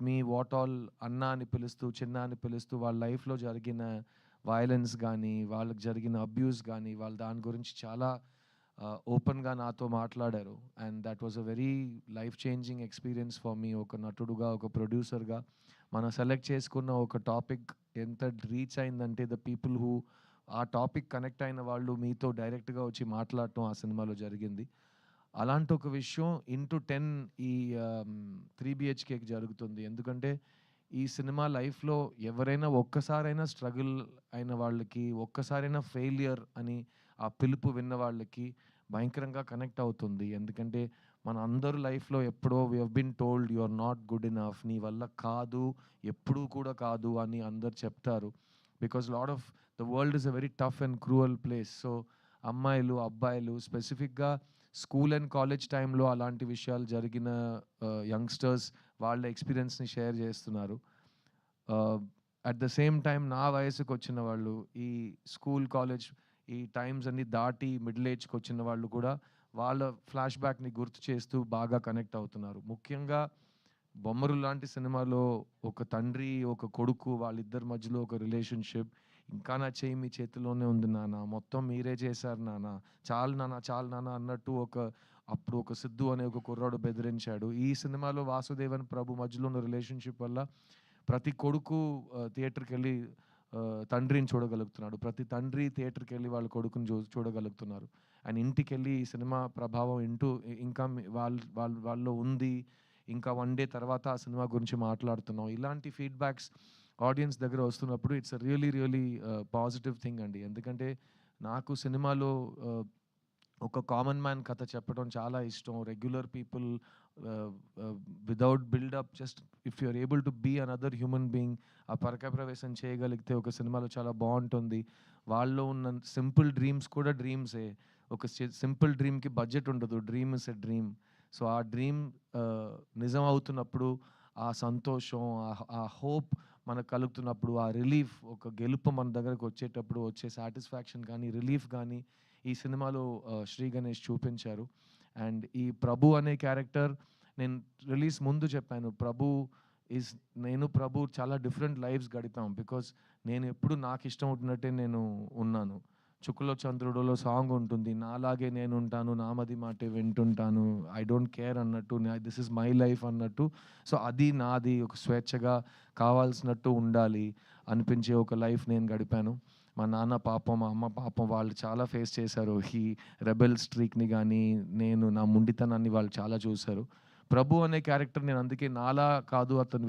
Me what all అన్న అని పిలుస్తూ, చిన్న అని పిలుస్తూ వాళ్ళ లైఫ్‌లో జరిగిన వయలెన్స్ గానీ, వాళ్ళకి జరిగిన అబ్యూస్ గానీ, వాళ్ళు దాని గురించి చాలా ఓపెన్‌గా నాతో మాట్లాడారు. And that was a very life changing experience for me. ఒక నటుడుగా, ఒక ప్రొడ్యూసర్‌గా మనం సెలెక్ట్ చేసుకున్న ఒక టాపిక్ ఎంత రీచ్ అయిందంటే ద పీపుల్ హూ ఆ టాపిక్ కనెక్ట్ అయిన వాళ్ళు మీతో డైరెక్ట్‌గా వచ్చి మాట్లాడటం ఆ సినిమాలో జరిగింది. అలాంటి ఒక విషయం ఇంటూ 10 ఈ 3 బిహెచ్‌కేకి జరుగుతుంది. ఎందుకంటే ఈ సినిమా లైఫ్‌లో ఎవరైనా ఒక్కసారైనా స్ట్రగుల్ అయిన వాళ్ళకి, ఒక్కసారైనా ఫెయిల్యూర్ అని ఆ పిలుపు విన్న వాళ్ళకి భయంకరంగా కనెక్ట్ అవుతుంది. ఎందుకంటే మన అందరి లైఫ్‌లో ఎప్పుడో we have been told you are not good enough, నీ వల్ల కాదు, ఎప్పుడూ కూడా కాదు అని అందరూ చెప్తారు. Because lot of the world is a very tough and cruel place. So అమ్మాయిలు, అబ్బాయిలు స్పెసిఫిక్‌గా స్కూల్ అండ్ కాలేజ్ టైంలో అలాంటి విషయాలు జరిగిన యంగ్‌స్టర్స్ వాళ్ళ ఎక్స్‌పీరియన్స్‌ని షేర్ చేస్తున్నారు. అట్ ద సేమ్ టైమ్ నా వయసుకొచ్చిన వాళ్ళు, ఈ స్కూల్, కాలేజ్ ఈ టైమ్స్ అన్నీ దాటి మిడిల్ ఏజ్‌కొచ్చిన వాళ్ళు కూడా వాళ్ళ ఫ్లాష్ బ్యాక్‌ని గుర్తు చేస్తూ బాగా కనెక్ట్ అవుతున్నారు. ముఖ్యంగా 'బొమ్మరు' లాంటి సినిమాలో ఒక తండ్రి, ఒక కొడుకు వాళ్ళిద్దరి మధ్యలో ఒక రిలేషన్‌షిప్. "ఇంకా నా చెయ్యి మీ చేతిలోనే ఉంది నాన్న. మొత్తం మీరే చేశారు నాన్న. చాలు నాన్న, చాలు నాన్న" అన్నట్టు అప్పుడు ఒక సిద్ధు అనే ఒక కుర్రాడు బెదిరించాడు. ఈ సినిమాలో వాసుదేవన్, ప్రభు మధ్యలో ఉన్న రిలేషన్‌షిప్ వల్ల ప్రతి కొడుకు థియేటర్‌కెళ్ళి తండ్రిని చూడగలుగుతున్నాడు. ప్రతి తండ్రి థియేటర్‌కెళ్ళి వాళ్ళ కొడుకుని చూడగలుగుతున్నారు. అండ్ ఇంటికెళ్ళి ఈ సినిమా ప్రభావం ఇంకా వాళ్ళలో ఉంది. ఇంకా 1 డే తర్వాత ఆ సినిమా గురించి మాట్లాడుతున్నాం. ఇలాంటి ఫీడ్‌బ్యాక్స్ ఆడియన్స్ దగ్గర వస్తున్నప్పుడు it's a really positive thing అండి. ఎందుకంటే నాకు సినిమాలో ఒక కామన్ మ్యాన్ కథ చెప్పడం చాలా ఇష్టం. Regular people ah, ah, without buildup just if you are able to be another human being ఆ పరకాయ ప్రవేశం చేయగలిగితే ఒక సినిమాలో చాలా బావుంటుంది. వాళ్ళలో ఉన్న సింపుల్ డ్రీమ్స్ కూడా డ్రీమ్సే. ఒక సింపుల్ డ్రీమ్‌కి బడ్జెట్ ఉండదు. Dream is a dream. So, ఆ డ్రీమ్ నిజం అవుతున్నప్పుడు ఆ సంతోషం, ఆ హోప్ మనకు కలుగుతున్నప్పుడు, ఆ రిలీఫ్ ఒక గెలుపు మన దగ్గరకు వచ్చేటప్పుడు వచ్చే సాటిస్ఫాక్షన్ గానీ, రిలీఫ్ గానీ ఈ సినిమాలో శ్రీ గణేష్ చూపించారు. అండ్ ఈ ప్రభు అనే క్యారెక్టర్ నేను రిలీజ్ ముందు చెప్పాను. ఈస్ ప్రభు చాలా డిఫరెంట్ లైఫ్స్ గడిపాం. బికాజ్ నేను ఎప్పుడు నాకిష్టం వచ్చినట్టే నేను ఉన్నాను. 'చుక్కలో చంద్రుడులో' సాంగ్ ఉంటుంది. నాలాగే నేనుంటాను, నామది మాటే వింటుంటాను, ఐ డోంట్ కేర్ అన్నట్టు, దిస్ ఈజ్ మై లైఫ్ అన్నట్టు. సో, అది నాది ఒక స్వేచ్ఛగా కావాల్సినట్టు ఉండాలి అనిపించే ఒక లైఫ్ నేను గడిపాను. మా నాన్న పాపం, మా అమ్మ పాపం వాళ్ళు చాలా ఫేస్ చేశారు. ఈ రెబెల్ స్ట్రీక్‌ని గానీ, నా మొండితనాన్ని వాళ్ళు చాలా చూసారు. ప్రభు అనే క్యారెక్టర్ నేను అందుకే నాలా కాదు అతను